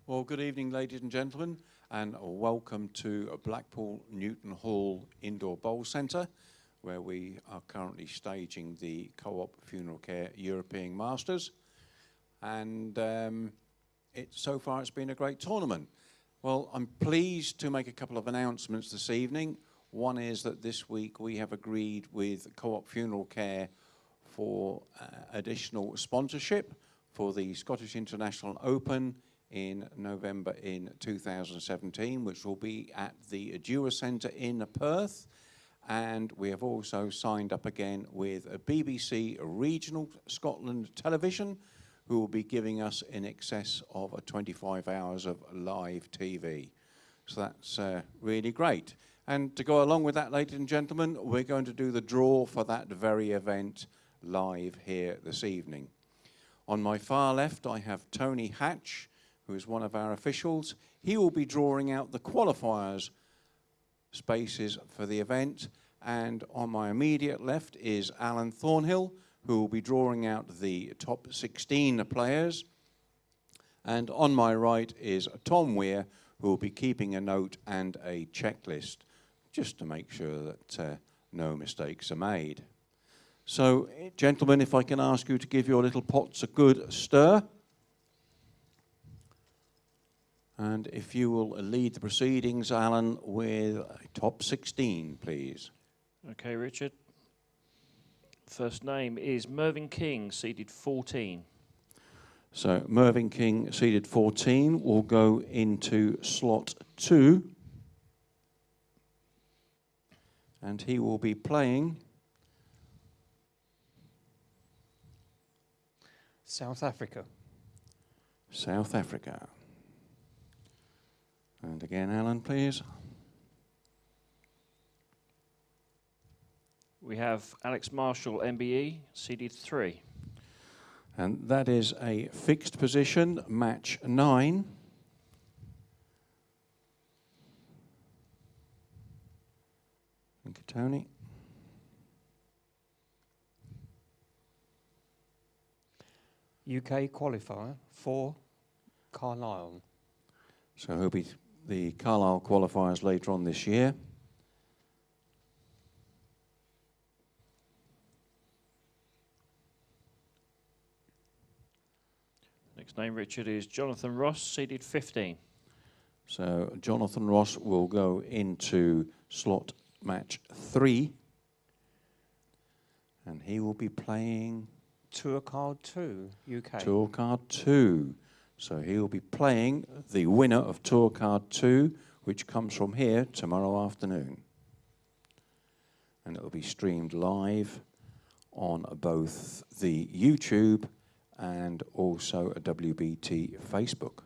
Well, good evening, ladies and gentlemen, and welcome to Blackpool Newton Hall Indoor Bowl Centre, where we are currently staging the Co-op Funeral Care European Masters. And so far it's been a great tournament. Well, I'm pleased to make a couple of announcements this evening. One is that this week we have agreed with Co-op Funeral Care for additional sponsorship for the Scottish International Open in November in 2017, which will be at the Adura Centre in Perth. And we have also signed up again with a BBC Regional Scotland Television, who will be giving us in excess of 25 hours of live TV. So that's really great. And to go along with that, ladies and gentlemen, we're going to do the draw for that very event live here this evening. On my far left, I have Tony Hatch, who is one of our officials. He will be drawing out the qualifiers spaces for the event. And on my immediate left is Alan Thornhill, who will be drawing out the top 16 players. And on my right is Tom Weir, who will be keeping a note and a checklist, just to make sure that no mistakes are made. So, gentlemen, if I can ask you to give your little pots a good stir. And if you will lead the proceedings, Alan, with top 16, please. Okay, Richard. First name is Mervyn King, seeded 14. So Mervyn King, seeded 14, will go into slot 2. And he will be playing South Africa. South Africa. And again, Alan, please. We have Alex Marshall, MBE, seeded 3. And that is a fixed position, match 9. Thank you, Tony. UK qualifier for Carlisle. So he'll be the Carlisle qualifiers later on this year. Next name, Richard, is Jonathan Ross, seeded 15. So Jonathan Ross will go into slot match 3. And he will be playing Tour Card 2, UK. Tour Card 2. So he'll be playing the winner of Tour Card 2, which comes from here tomorrow afternoon. And it will be streamed live on both the YouTube and also a WBT Facebook.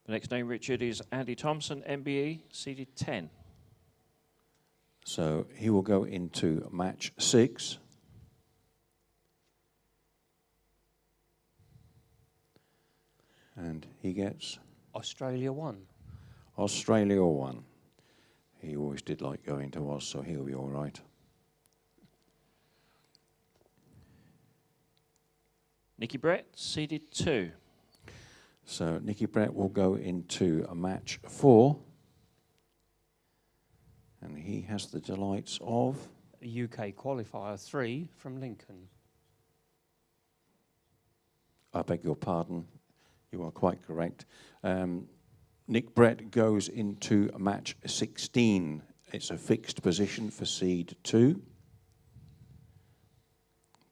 The next name, Richard, is Andy Thompson, MBE, seeded 10. So he will go into match 6. And he gets Australia 1. Australia 1. He always did like going to Oz, so he'll be all right. Nicky Brett, seeded 2. So Nicky Brett will go into a match 4. And he has the delights of UK qualifier 3 from Lincoln. I beg your pardon. You are quite correct. Nick Brett goes into match 16. It's a fixed position for seed 2.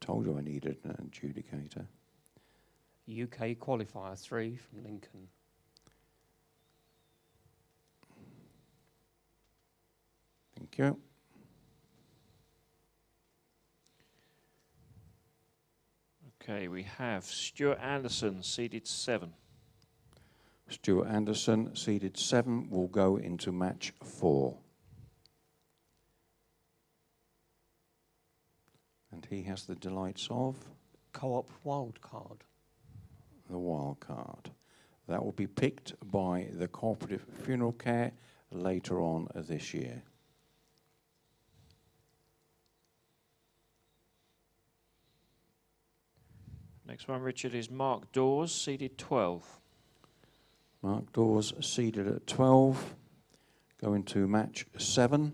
Told you I needed an adjudicator. UK qualifier 3 from Lincoln. Thank you. Okay, we have Stuart Anderson, seeded 7. Stuart Anderson, seeded 7, will go into match 4. And he has the delights of Co-op wildcard. the wild card. That will be picked by the Cooperative Funeral Care later on this year. Next one, Richard, is Mark Dawes, seeded 12. Mark Dawes seeded at 12, going to match 7.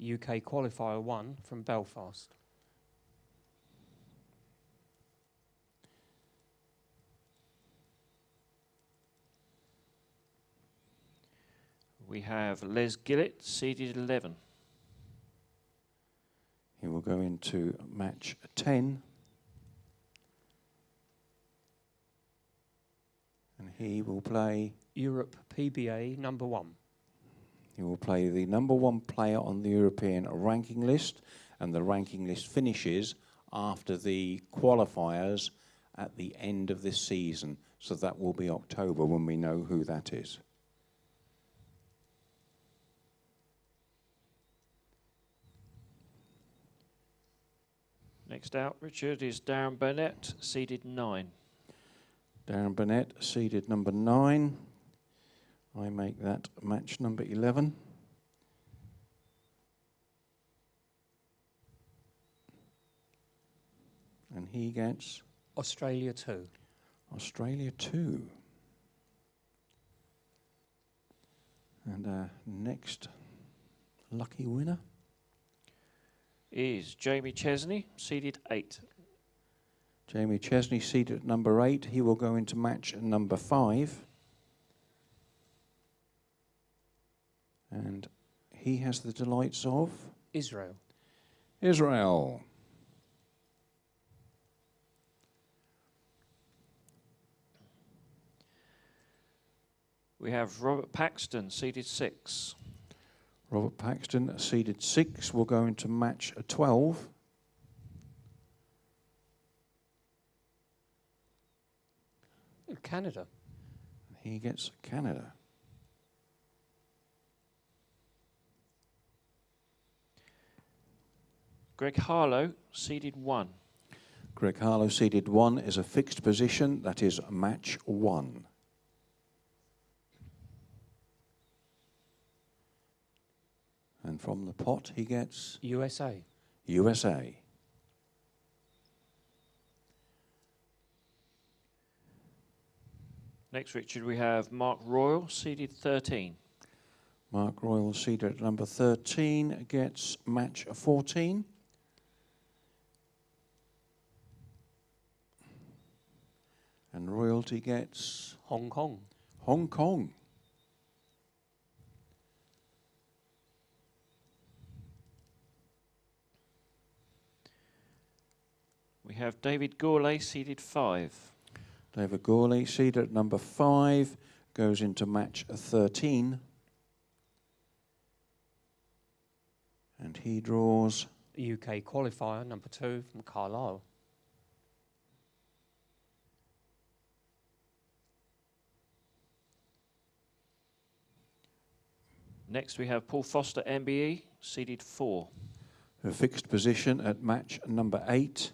UK qualifier 1 from Belfast. We have Les Gillett, seeded 11. He will go into match 10. And he will play... Europe PBA number 1. He will play the number 1 player on the European ranking list, and the ranking list finishes after the qualifiers at the end of this season. So that will be October when we know who that is. Next out, Richard, is Darren Burnett, seeded 9. Darren Burnett, seeded number 9. I make that match number 11. And he gets Australia 2. Australia 2. And our next lucky winner is Jamie Chesney, seeded 8. Jamie Chesney, seeded at number 8. He will go into match number 5. And he has the delights of Israel. Israel. We have Robert Paxton, seeded 6. Robert Paxton, seeded 6, will go into match 12. Canada. He gets Canada. Greg Harlow, seeded 1. Greg Harlow, seeded 1, is a fixed position. That is match 1. And from the pot, he gets USA. USA. Next, Richard, we have Mark Royal, seeded 13. Mark Royal, seeded at number 13, gets match 14. And Royalty gets Hong Kong. Hong Kong. We have David Gourlay, seeded 5. David Gourlay, seeded at number 5, goes into match 13. And he draws UK qualifier number 2 from Carlisle. Next, we have Paul Foster, MBE, seeded 4. a fixed position at match number 8.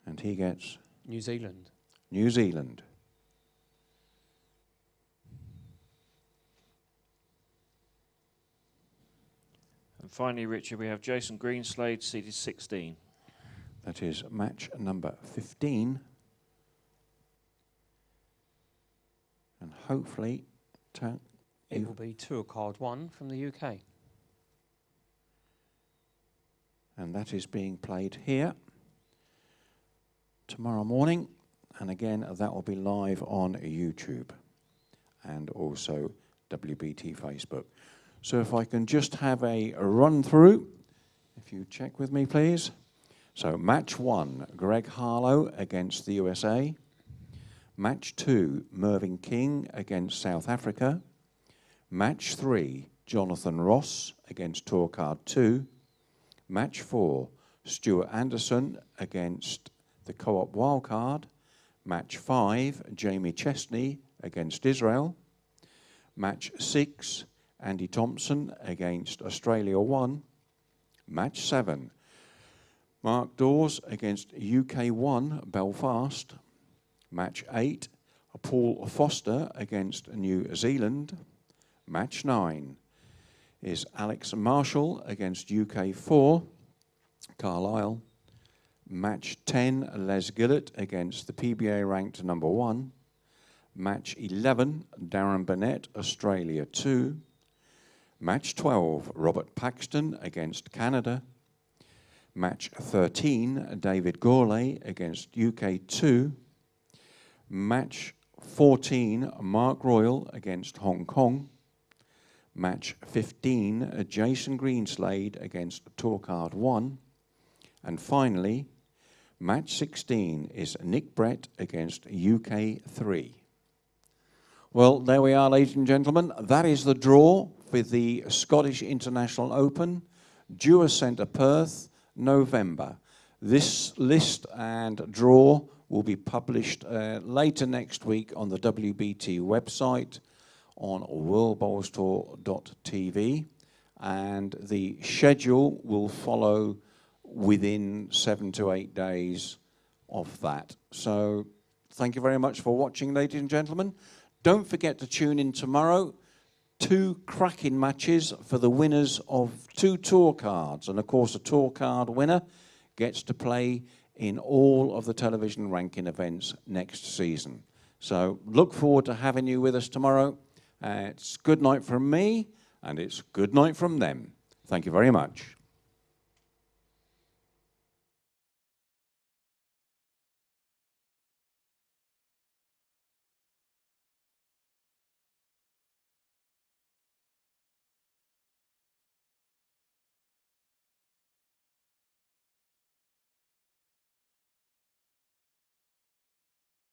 And he gets New Zealand. New Zealand. And finally, Richard, we have Jason Greenslade, seeded 16. That is match number 15. And hopefully It will be Tour Card 1 from the UK. And that is being played here tomorrow morning. And again, that will be live on YouTube and also WBT Facebook. So if I can just have a run through, if you check with me, please. So match 1, Greg Harlow against the USA. Match 2, Mervyn King against South Africa. Match 3, Jonathan Ross against Tour Card 2. Match 4, Stuart Anderson against the Co-op Wildcard. Match 5, Jamie Chesney against Israel. Match 6, Andy Thompson against Australia 1. Match 7, Mark Dawes against UK 1, Belfast. Match 8, Paul Foster against New Zealand. Match 9 is Alex Marshall against UK 4, Carlisle. Match 10, Les Gillett against the PBA ranked number 1. Match 11, Darren Burnett, Australia 2. Match 12, Robert Paxton against Canada. Match 13, David Gourlay against UK 2. Match 14, Mark Royal against Hong Kong. Match 15, Jason Greenslade against Tour Card 1. And finally, match 16 is Nick Brett against UK 3. Well, there we are, ladies and gentlemen. That is the draw for the Scottish International Open, Dewar Centre, Perth, November. This list and draw will be published later next week on the WBT website on worldbowlstour.tv, and the schedule will follow within 7 to 8 days of that. So thank you very much for watching, ladies and gentlemen. Don't forget to tune in tomorrow. 2 cracking matches for the winners of 2 tour cards. And of course, a tour card winner gets to play in all of the television ranking events next season. So look forward to having you with us tomorrow. It's good night from me, and it's good night from them. Thank you very much.